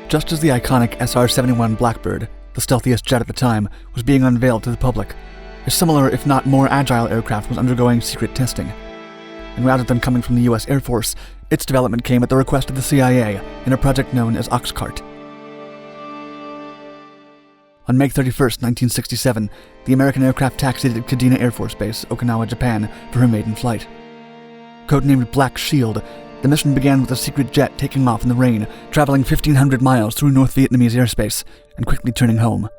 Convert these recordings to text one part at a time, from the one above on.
Just as the iconic SR-71 Blackbird, the stealthiest jet at the time, was being unveiled to the public, a similar, if not more agile aircraft was undergoing secret testing. And rather than coming from the US Air Force, its development came at the request of the CIA in a project known as Oxcart. On May 31, 1967, the American aircraft taxied at Kadena Air Force Base, Okinawa, Japan, for her maiden flight. Codenamed BLACK SHIELD, the mission began with a secret jet taking off in the rain, traveling 1,500 miles through North Vietnamese airspace, and quickly turning home.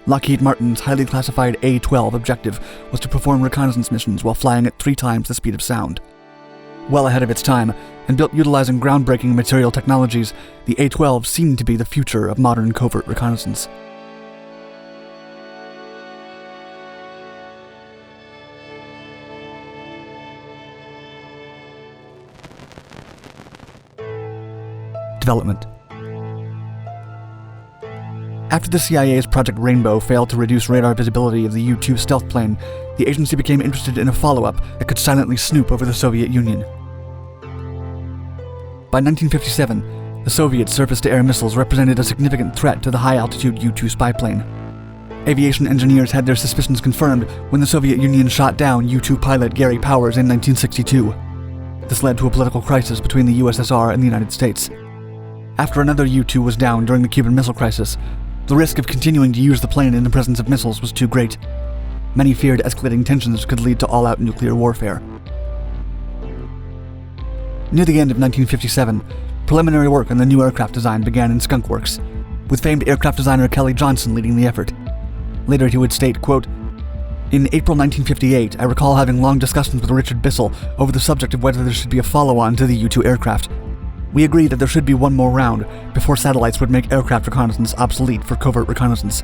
Lockheed Martin's highly classified A-12 objective was to perform reconnaissance missions while flying at 3 times the speed of sound. Well ahead of its time, and built utilizing groundbreaking material technologies, the A-12 seemed to be the future of modern covert reconnaissance. Development. After the CIA's Project Rainbow failed to reduce radar visibility of the U-2 stealth plane, the agency became interested in a follow-up that could silently snoop over the Soviet Union. By 1957, the Soviet surface-to-air missiles represented a significant threat to the high-altitude U-2 spy plane. Aviation engineers had their suspicions confirmed when the Soviet Union shot down U-2 pilot Gary Powers in 1962. This led to a political crisis between the USSR and the United States. After another U-2 was down during the Cuban Missile Crisis, the risk of continuing to use the plane in the presence of missiles was too great. Many feared escalating tensions could lead to all-out nuclear warfare. Near the end of 1957, preliminary work on the new aircraft design began in Skunk Works, with famed aircraft designer Kelly Johnson leading the effort. Later he would state, quote, "In April 1958, I recall having long discussions with Richard Bissell over the subject of whether there should be a follow-on to the U-2 aircraft. We agreed that there should be one more round before satellites would make aircraft reconnaissance obsolete for covert reconnaissance."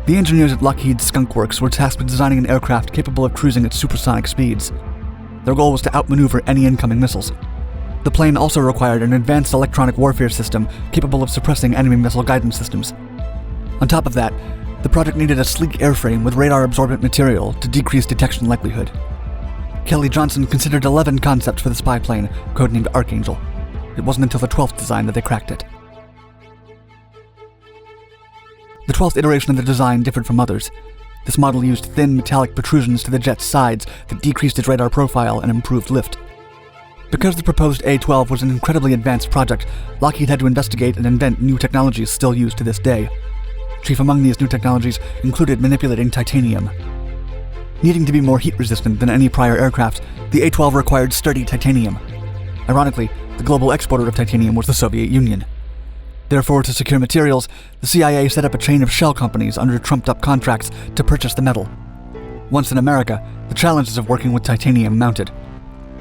The engineers at Lockheed's Skunk Works were tasked with designing an aircraft capable of cruising at supersonic speeds. Their goal was to outmaneuver any incoming missiles. The plane also required an advanced electronic warfare system capable of suppressing enemy missile guidance systems. On top of that, the project needed a sleek airframe with radar-absorbent material to decrease detection likelihood. Kelly Johnson considered 11 concepts for the spy plane, codenamed Archangel. It wasn't until the 12th design that they cracked it. The 12th iteration of the design differed from others. This model used thin metallic protrusions to the jet's sides that decreased its radar profile and improved lift. Because the proposed A-12 was an incredibly advanced project, Lockheed had to investigate and invent new technologies still used to this day. Chief among these new technologies included manipulating titanium. Needing to be more heat-resistant than any prior aircraft, the A-12 required sturdy titanium. Ironically, the global exporter of titanium was the Soviet Union. Therefore, to secure materials, the CIA set up a chain of shell companies under trumped-up contracts to purchase the metal. Once in America, the challenges of working with titanium mounted.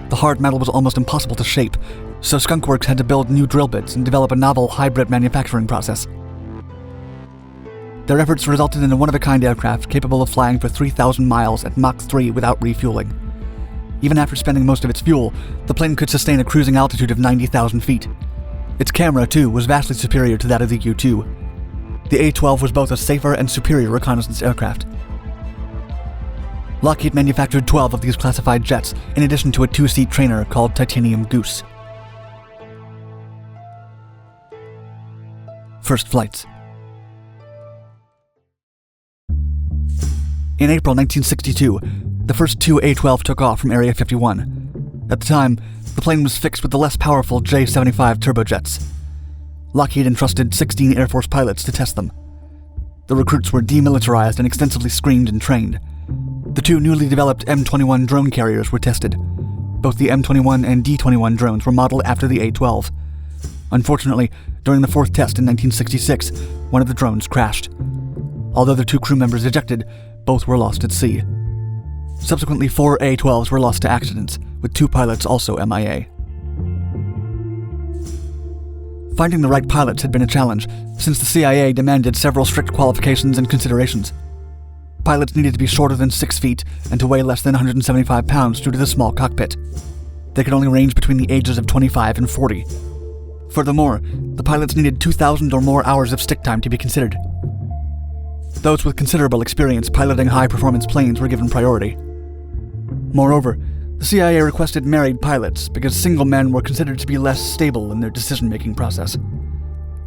The hard metal was almost impossible to shape, so Skunk Works had to build new drill bits and develop a novel hybrid manufacturing process. Their efforts resulted in a one-of-a-kind aircraft capable of flying for 3,000 miles at Mach 3 without refueling. Even after spending most of its fuel, the plane could sustain a cruising altitude of 90,000 feet. Its camera, too, was vastly superior to that of the U-2. The A-12 was both a safer and superior reconnaissance aircraft. Lockheed manufactured 12 of these classified jets, in addition to a 2-seat trainer called Titanium Goose. First flights. In April 1962, the first 2 A-12 took off from Area 51. At the time, the plane was fixed with the less powerful J-75 turbojets. Lockheed entrusted 16 Air Force pilots to test them. The recruits were demilitarized and extensively screened and trained. The 2 newly developed M21 drone carriers were tested. Both the M21 and D21 drones were modeled after the A-12. Unfortunately, during the 4th test in 1966, one of the drones crashed. Although the 2 crew members ejected, both were lost at sea. Subsequently, 4 A-12s were lost to accidents, with 2 pilots also MIA. Finding the right pilots had been a challenge, since the CIA demanded several strict qualifications and considerations. Pilots needed to be shorter than 6 feet and to weigh less than 175 pounds due to the small cockpit. They could only range between the ages of 25 and 40. Furthermore, the pilots needed 2,000 or more hours of stick time to be considered. Those with considerable experience piloting high-performance planes were given priority. Moreover, The CIA requested married pilots because single men were considered to be less stable in their decision-making process.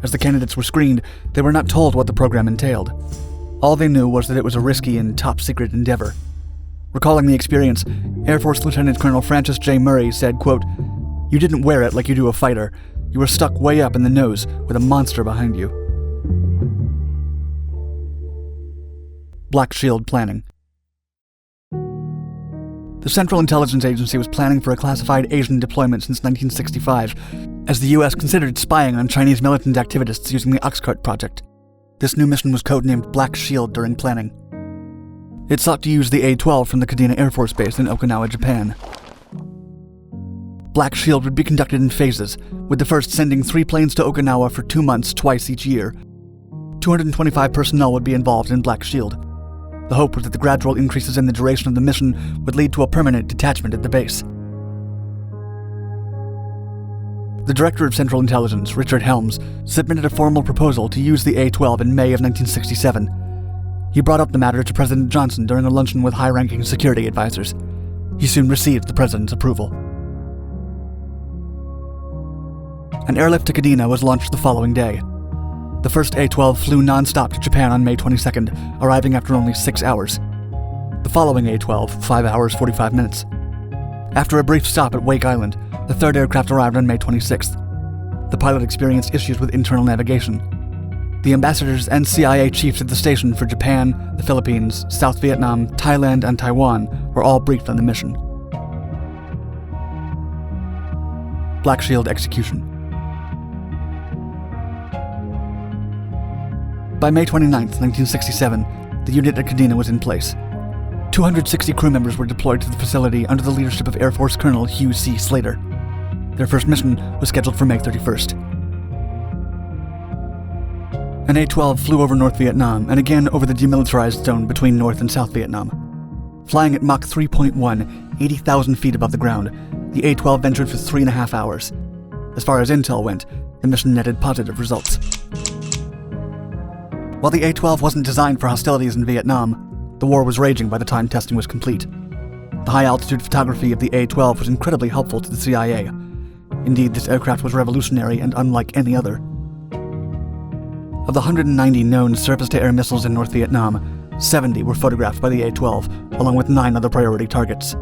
As the candidates were screened, they were not told what the program entailed. All they knew was that it was a risky and top-secret endeavor. Recalling the experience, Air Force Lieutenant Colonel Francis J. Murray said, quote, "You didn't wear it like you do a fighter. You were stuck way up in the nose with a monster behind you." Black Shield planning. The Central Intelligence Agency was planning for a classified Asian deployment since 1965, as the U.S. considered spying on Chinese militant activists using the Oxcart project. This new mission was codenamed Black Shield during planning. It sought to use the A-12 from the Kadena Air Force Base in Okinawa, Japan. Black Shield would be conducted in phases, with the first sending 3 planes to Okinawa for 2 months twice each year. 225 personnel would be involved in Black Shield. The hope was that the gradual increases in the duration of the mission would lead to a permanent detachment at the base. The Director of Central Intelligence, Richard Helms, submitted a formal proposal to use the A-12 in May of 1967. He brought up the matter to President Johnson during a luncheon with high-ranking security advisors. He soon received the President's approval. An airlift to Kadena was launched the following day. The first A-12 flew non-stop to Japan on May 22nd, arriving after only 6 hours. The following A-12, 5 hours 45 minutes. After a brief stop at Wake Island, the third aircraft arrived on May 26th. The pilot experienced issues with internal navigation. The ambassadors and CIA chiefs at the station for Japan, the Philippines, South Vietnam, Thailand, and Taiwan were all briefed on the mission. Black Shield execution. By May 29, 1967, the unit at Kadena was in place. 260 crew members were deployed to the facility under the leadership of Air Force Colonel Hugh C. Slater. Their first mission was scheduled for May 31st. An A-12 flew over North Vietnam and again over the demilitarized zone between North and South Vietnam. Flying at Mach 3.1, 80,000 feet above the ground, the A-12 ventured for 3.5 hours. As far as intel went, the mission netted positive results. While the A-12 wasn't designed for hostilities in Vietnam, the war was raging by the time testing was complete. The high-altitude photography of the A-12 was incredibly helpful to the CIA. Indeed, this aircraft was revolutionary and unlike any other. Of the 190 known surface-to-air missiles in North Vietnam, 70 were photographed by the A-12, along with 9 other priority targets.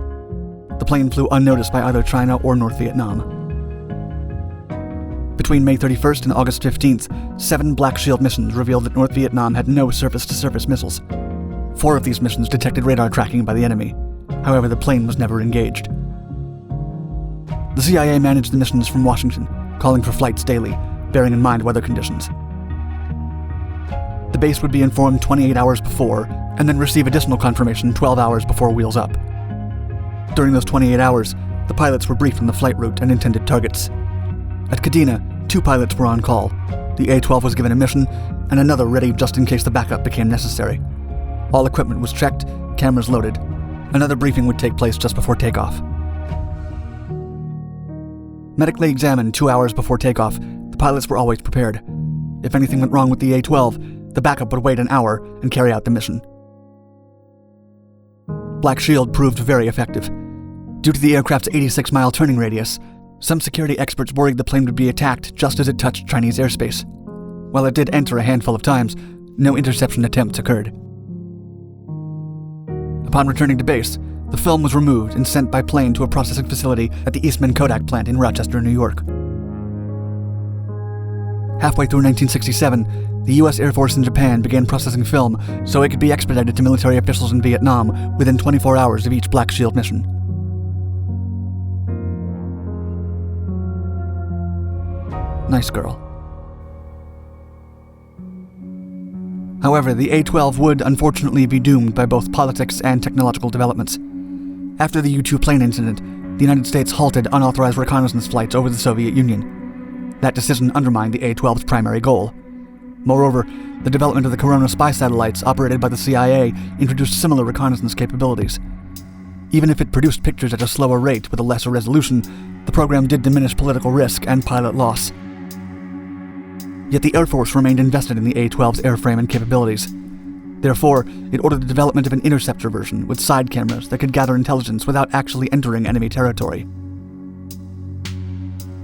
The plane flew unnoticed by either China or North Vietnam. Between May 31st and August 15th, 7 Black Shield missions revealed that North Vietnam had no surface-to-surface missiles. 4 of these missions detected radar tracking by the enemy. However, the plane was never engaged. The CIA managed the missions from Washington, calling for flights daily, bearing in mind weather conditions. The base would be informed 28 hours before, and then receive additional confirmation 12 hours before wheels up. During those 28 hours, the pilots were briefed on the flight route and intended targets. At Kadena, 2 pilots were on call. The A-12 was given a mission, and another ready just in case the backup became necessary. All equipment was checked, cameras loaded. Another briefing would take place just before takeoff. Medically examined 2 hours before takeoff, the pilots were always prepared. If anything went wrong with the A-12, the backup would wait an hour and carry out the mission. Black Shield proved very effective. Due to the aircraft's 86-mile turning radius, some security experts worried the plane would be attacked just as it touched Chinese airspace. While it did enter a handful of times, no interception attempts occurred. Upon returning to base, the film was removed and sent by plane to a processing facility at the Eastman Kodak plant in Rochester, New York. Halfway through 1967, the U.S. Air Force in Japan began processing film so it could be expedited to military officials in Vietnam within 24 hours of each Black Shield mission. Nice girl. However, the A-12 would unfortunately be doomed by both politics and technological developments. After the U-2 plane incident, the United States halted unauthorized reconnaissance flights over the Soviet Union. That decision undermined the A-12's primary goal. Moreover, the development of the Corona spy satellites operated by the CIA introduced similar reconnaissance capabilities. Even if it produced pictures at a slower rate with a lesser resolution, the program did diminish political risk and pilot loss. Yet the Air Force remained invested in the A-12's airframe and capabilities. Therefore, it ordered the development of an interceptor version with side cameras that could gather intelligence without actually entering enemy territory.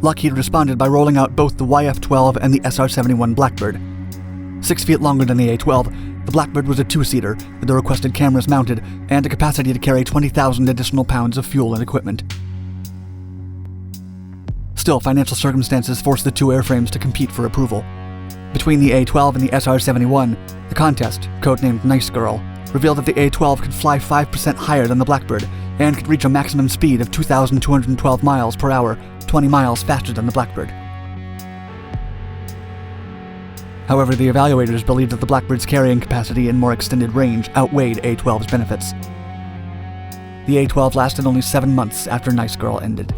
Lockheed responded by rolling out both the YF-12 and the SR-71 Blackbird. 6 feet longer than the A-12, the Blackbird was a two-seater with the requested cameras mounted and a capacity to carry 20,000 additional pounds of fuel and equipment. Still, financial circumstances forced the two airframes to compete for approval. Between the A-12 and the SR-71, the contest, codenamed Nice Girl, revealed that the A-12 could fly 5% higher than the Blackbird and could reach a maximum speed of 2,212 miles per hour, 20 miles faster than the Blackbird. However, the evaluators believed that the Blackbird's carrying capacity and more extended range outweighed A-12's benefits. The A-12 lasted only 7 months after Nice Girl ended.